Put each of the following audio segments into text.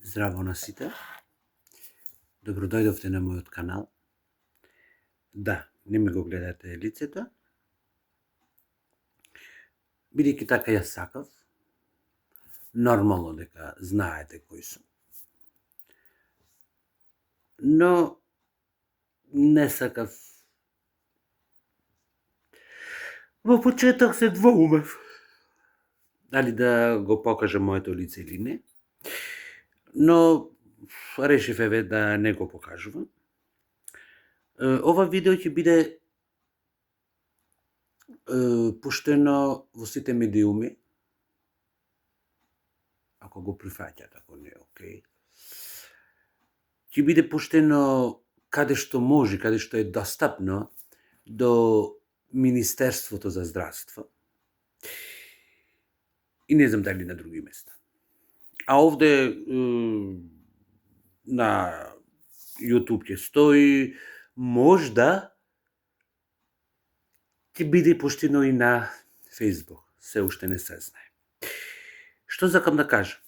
Здраво на сите. Добродојдовте на мојот канал. Да, не ми го гледате лицето. Бидејќи така јас сакав, нормално дека знаете кој сум. Но не сакав. Во почеток се двоумев дали да го покажам моето лице или не. Но решив да не го покажувам. Ова видео ќе биде пуштено во сите медиуми, ако го прифаќат, ако не, окей. Ќе биде пуштено каде што може, каде што е достапно до Министерството за здравство. И не знам дали на други места. А овде на YouTube ќе стои, можда ќе биде пуштено и на Facebook. Се уште не се знае. Што сакам да кажам?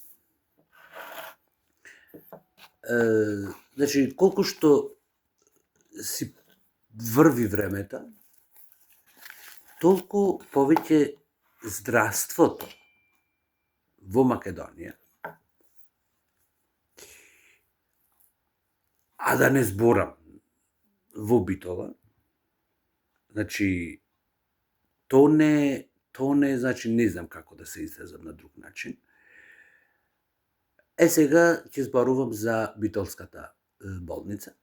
Значи, колку што си врви времето, толку повеќе здравството во Македонија, а да не зборам во Битола, значи, тоне, значи, не знам како да се изразам на друг начин. Сега ќе зборувам за Битолската болница.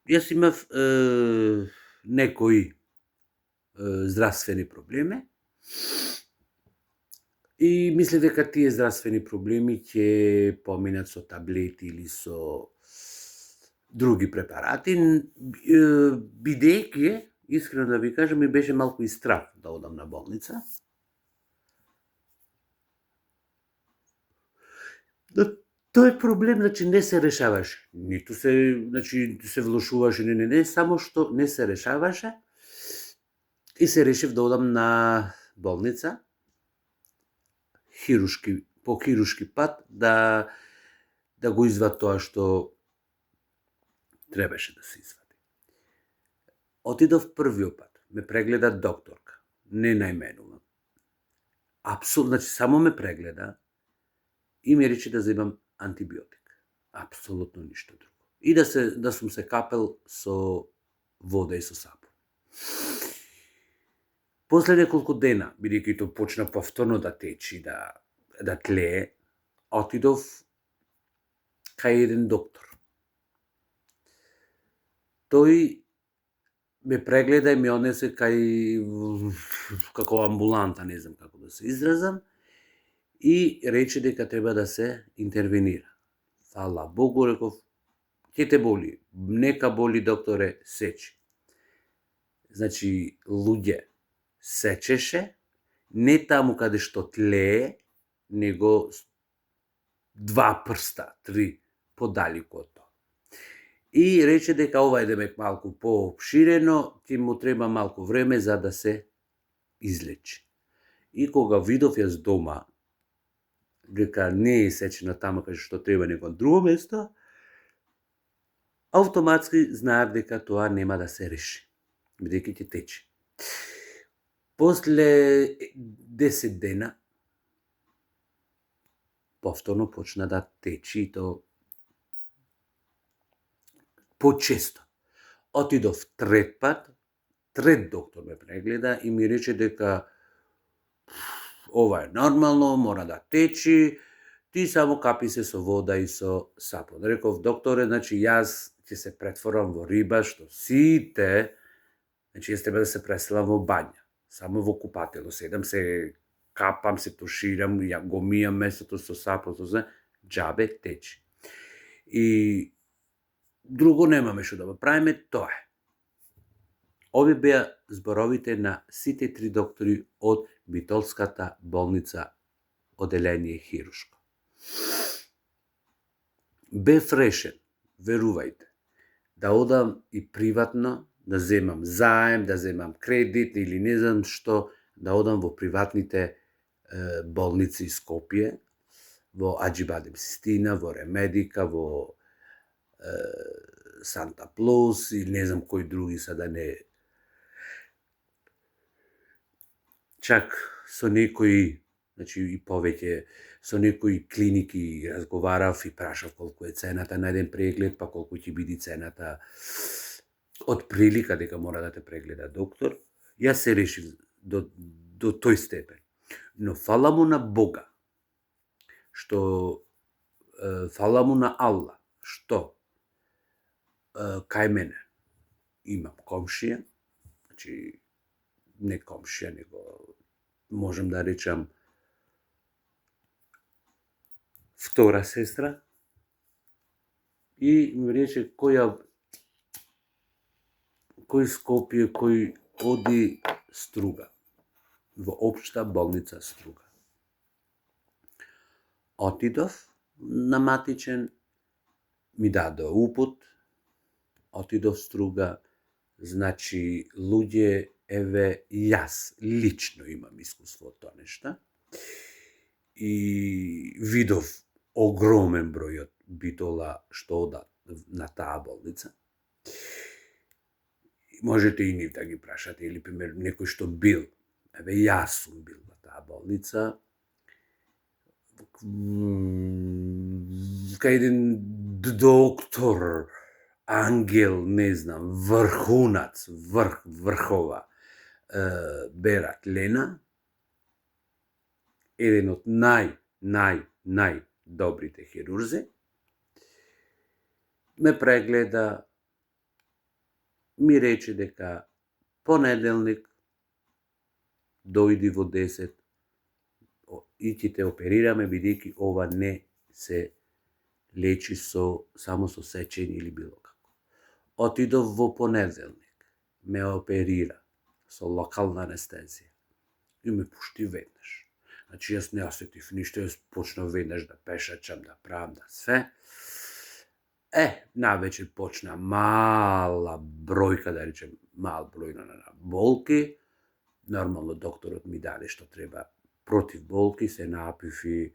Јас имав некои здравствени проблеми и мислев дека тие здравствени проблеми ќе поминат со таблети или со други препарати, бидејќи, искрено да ви кажам, ми беше малку и страх да одам на болница. Тој проблем, значи, не се решаваше. Ниту се, значи, се влошуваше, не, само што не се решаваше. И се решив да одам на болница, по хирушки пат, да го извад тоа што требаше да се извади. Отидов првиот пат, ме прегледа докторка, не најменувам. Апсолутно, значи, само ме прегледа и ми рече да земам антибиотик. Апсолутно ништо друго. И да сум се капел со вода и со сапун. После неколку дена, бидејќи тоа почна повторно да течи, да тлее, отидов кај еден доктор. Тој ме прегледа и ме однесе како амбуланта, не знам како да се изразам, и рече дека треба да се интервенира. Фала Богу, реков, ќе те боли. Нека боли, докторе, сечи. Значи, луѓе, сечеше, не таму каде што тлее, него 2 прста, 3, подалеку од тоа. И рече дека ова е демек малку поопширено, ќе му треба малку време за да се излечи. И кога видов јас дома дека не е сечена таму каде што треба, него на друго место, автоматски знаев дека тоа нема да се реши, бидејќи ќе тече. После 10 дена, повторно почна да течи, и то почесто. Отидов трет пат, трет доктор ме прегледа и ми рече дека ова е нормално, мора да течи, ти само капи се со вода и со сапун. Реков, докторе, значи јас ќе се претворам во риба, што сите, значи јас треба да се преселам во бања, само во купатело, седам се капам, се туширам, ја го мијам местото со сапун, џабе течи. И друго немаме што да го правиме, тоа е. Овие беа зборовите на сите 3 доктори од Битолската болница, оделение хирушко. Бев решен, верувајте, да одам и приватно, да земам заем, да земам кредит или не знам што, да одам во приватните болници из Скопје, во Аџибадем Систина, во Ремедика, во Санта Плус и не знам кои други да не... Чак со некои, значи и повеќе, со некои клиники разговарав и прашав колку е цената на еден преглед, па колку ќе биде цената од прилика дека мора да те прегледа доктор. Јас се решив до тој степен. Но фала му на Бога, што фала му на Аллах, што кај мене имам комшија, значи не комшија, него можем да речам втора сестра, и ми рече кој Скопје, кој оди Струга, во општа болница Струга. Отидов на матичен, ми даде упут, отидов Струга, значи луѓе, еве јас лично имам искуство од тоа нешта и видов огромен број од битола што одат на таа болница. Можете и нив да ги прашате, или пример некој што бил, еве јас сум бил на таа болница, кај еден доктор, ангел, не знам, врхунац, врхова, Берат Лена, еден од најдобрите хирурзи, ме прегледа, ми рече дека понеделник дојди во 10 и ќе те оперираме, бидејќи ова не се лечи само со сечење или било како. Отидов во понеделник, ме оперира со локална анестезија и ме пушти веднаш. Значи јас не осетив ништо, јас почнав веднаш да пешачам, да правам, да све. Навечер почна мала бројка, да речем, мал број на болки. Нормално докторот ми даде што треба против болки, се напив и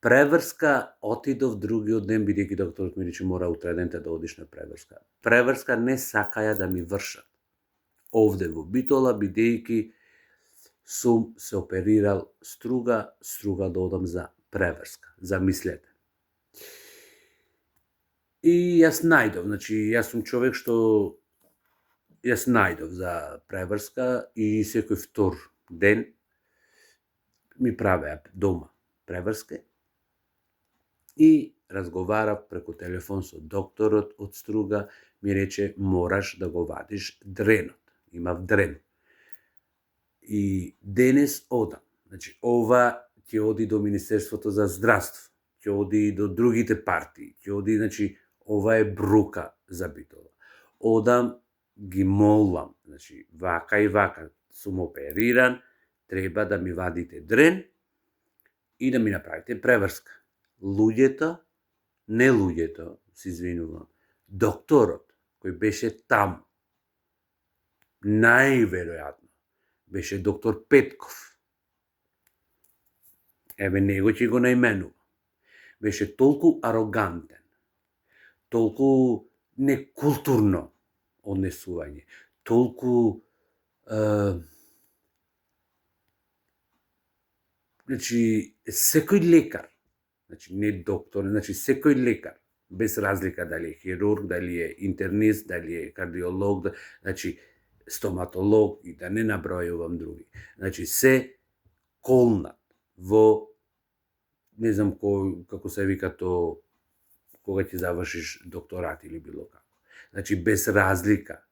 преврска. Отидов другиот ден, бидејќи докторот ми рече мора утре денте да одиш на преврска. Преврска не сакаја да ми вршат овде во Битола, бидејќи сум се оперирал Струга да одам за преврска. Замислете. И јас најдов, значи јас сум човек што јас најдов за преврска и секој втор ден ми правеа дома преврска и разговарав преку телефон со докторот од Струга, ми рече мораш да го вадиш дренот. Имав дрен. И денес одам. Значи ова ќе оди до Министерството за здравство, ќе оди до другите партии, ќе оди, значи ова е брука за Битола. Одам, ги молам, значи вака и вака сум опериран, треба да ми вадите дрен и да ми направите преврска. Луѓето, не луѓето, се извинувам, докторот кој беше таму, најверојатно беше доктор Петков. Еве него ќе го наименувам. Беше толку арогантен, толку некултурно однесување, толку значи секој лекар, значи не доктор, значи секој лекар, без разлика дали е хирург, дали е интернист, дали е кардиолог, значи стоматолог и да не набројувам други. Значи се колнат во, не знам како се вика то, кога ќе завршиш докторат или било како. Значи без разлика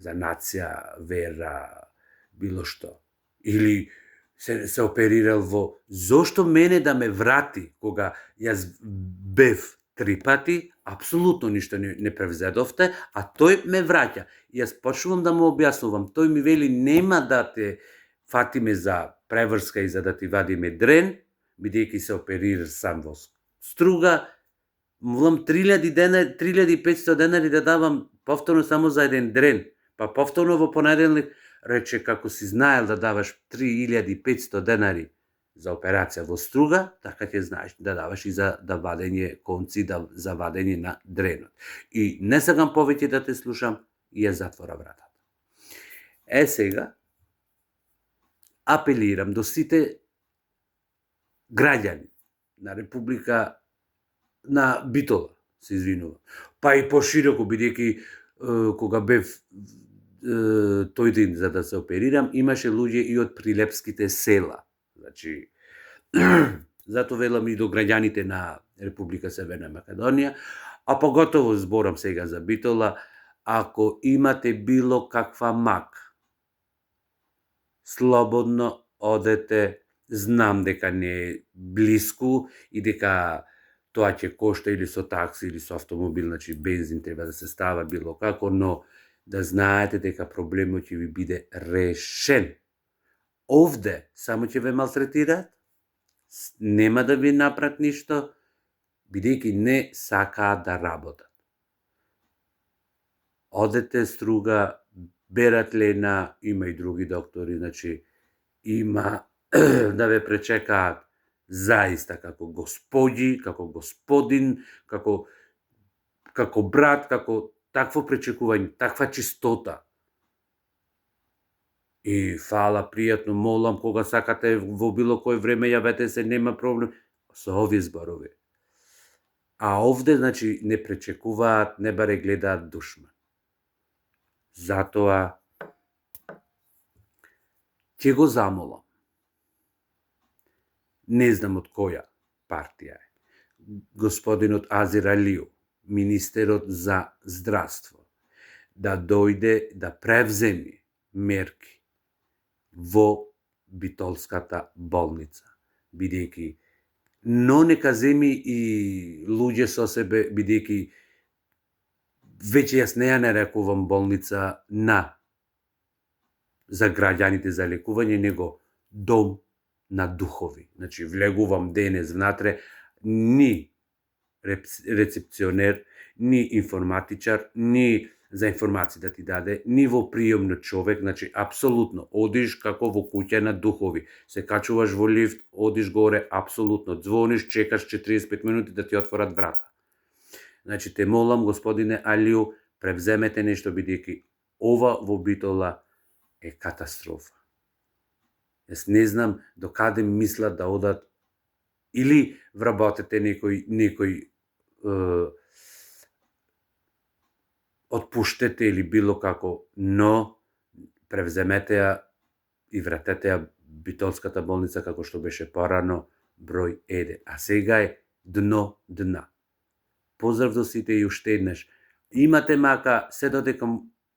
за нација, вера, било што. Или се оперирал во... Зошто мене да ме врати кога јас бев 3 пати, апсолутно ништо не превзедовте, а тој ме враќа. Јас почнувам да му објаснувам, тој ми вели нема да те фатиме за преврска и за да ти вадиме дрен, бидејќи се оперира сам во Струга, молам 3500 денари да давам повторно само за еден дрен, па повторно во понеделник рече како си знаел да даваш 3500 денари за операција во струга, така ќе знаеш да даваш и за да вадење конци, за вадење на дренот. И не сакам повеќе да те слушам и ја затвора вратата. Сега, апелирам до сите граѓани на Република на Битола, се извинувам, па и пошироко, бидејќи кога бев тој ден за да се оперирам, имаше луѓе и од прилепските села. Значи, зато велам и до граѓаните на Република Северна Македонија, а поготово зборам сега за Битола, ако имате било каква мак, слободно одете, знам дека не е блиску и дека тоа ќе кошта или со такси или со автомобил, значи бензин треба да се става било како, но да знаете дека проблемот ќе ви биде решен. Овде само ќе ве малтретираат, нема да ви направат ништо, бидејќи не сакаат да работат. Одете струга, берат лена, има и други доктори, значи има да ве пречекаат заиста како господи, како господин, како брат, како такво пречекување, таква чистота. И фала, пријатно, молам, кога сакате во било кој време јавете се, нема проблем, со овие зборови. А овде, значи, не пречекуваат, не баре гледаат душман. Затоа ќе го замолам. Не знам од која партија е. Господинот Азир Алију, министерот за здравство, да дојде да превземи мерки во Битолската болница, бидејќи но нека земи и луѓе со себе, бидејќи веќе јас не ја нарекувам болница за граѓаните за лекување, него дом на духови. Значи, влегувам денес внатре, ни рецепционер, ни информатичар, ни за информација да ти даде, ни во пријом на човек, значи, апсолутно, одиш како во куќа на духови, се качуваш во лифт, одиш горе, апсолутно, звониш, чекаш 45 минути да ти отворат врата. Значи, те молам, господине Алију, превземете нешто, бидејќи ова во Битола е катастрофа. Јас не знам до каде мислат да одат или вработете некој отпуштете или било како, но превземете ја и вратете ја Битолската болница како што беше порано број 1. А сега е дно дна. Поздрав до сите и уште еднаш. Имате мака, се додека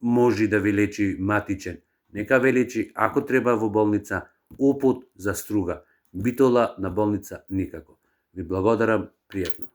може да ви лечи матичен. Нека ве лечи, ако треба во болница, упут за струга. Битола на болница никако. Ви благодарам, пријатно.